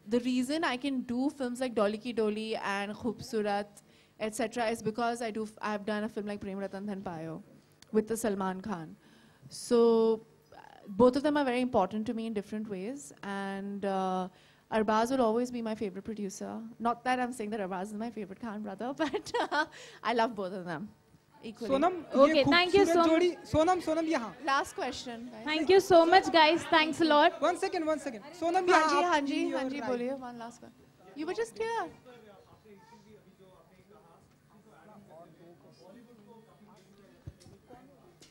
the reason I can do films like Dolly Ki Dolly and Khoobsurat, etc., is because I've done a film like Prem Ratan Dhan Payo with the Salman Khan. So both of them are very important to me in different ways, and Arbaz will always be my favorite producer. Not that I'm saying that Arbaz is my favorite Khan brother, but I love both of them equally. Sonam, Okay, thank you so much. Sonam, यहाँ. Last question. Guys. Thank you so much, guys. Thanks a lot. One second. Sonam, Hanji, boliye, one last one. You were just here.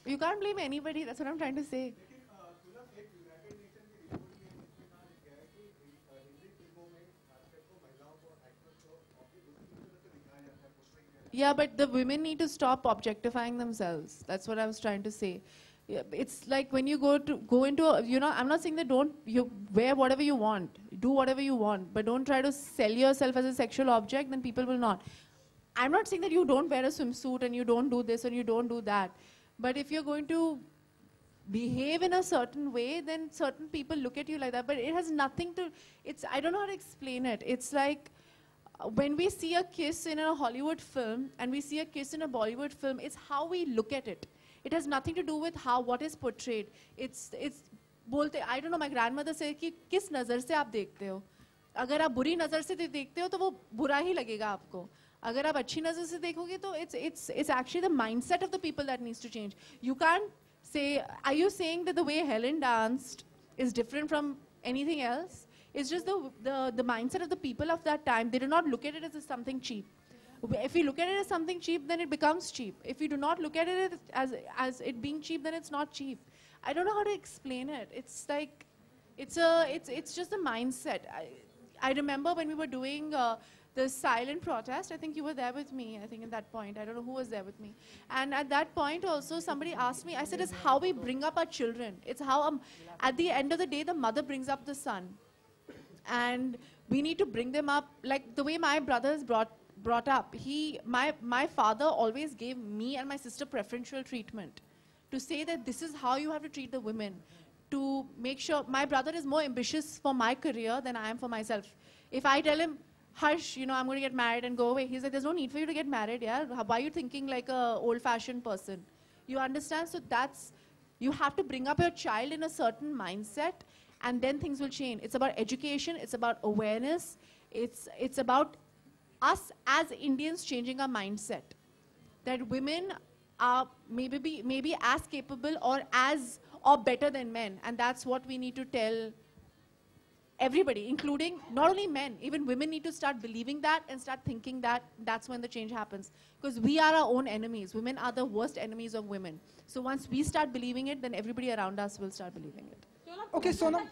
You can't blame anybody, that's what I'm trying to say. Yeah, but the women need to stop objectifying themselves. That's what I was trying to say. Yeah, it's like when you go into, I'm not saying that you wear whatever you want, do whatever you want, but don't try to sell yourself as a sexual object, then people will not. I'm not saying that you don't wear a swimsuit and you don't do this and you don't do that. But if you're going to behave in a certain way, then certain people look at you like that. But it has nothing to, I don't know how to explain it. It's like, when we see a kiss in a Hollywood film and we see a kiss in a Bollywood film, it's how we look at it. It has nothing to do with what is portrayed. I don't know, my grandmother said कि किस नज़र से आप देखते हो. अगर आप बुरी नज़र से देखते हो तो वो बुरा ही लगेगा आपको. अगर आप अच्छी नज़र से देखोगे तो it's actually the mindset of the people that needs to change. You can't say, are you saying that the way Helen danced is different from anything else? It's just the mindset of the people of that time. They do not look at it as something cheap. If you look at it as something cheap, then it becomes cheap. If you do not look at it as it being cheap, then it's not cheap. I don't know how to explain it. It's like, it's just a mindset. I remember when we were doing the silent protest, I think you were there with me, I think at that point. I don't know who was there with me. And at that point also, somebody asked me, I said, it's how we bring up our children. It's how, at the end of the day, the mother brings up the son. And we need to bring them up like the way my brother is brought up. My father always gave me and my sister preferential treatment to say that this is how you have to treat the women, to make sure. My brother is more ambitious for my career than I am for myself. If I tell him, hush, I'm going to get married and go away, he's like, there's no need for you to get married, yeah? Why are you thinking like a old-fashioned person? You understand? So you have to bring up your child in a certain mindset, and then things will change. It's about education, it's about awareness, it's about us as Indians changing our mindset. That women are maybe as capable or better than men. And that's what we need to tell everybody, including not only men, even women need to start believing that and start thinking that that's when the change happens. Because we are our own enemies. Women are the worst enemies of women. So once we start believing it, then everybody around us will start believing it. Okay, Sonam.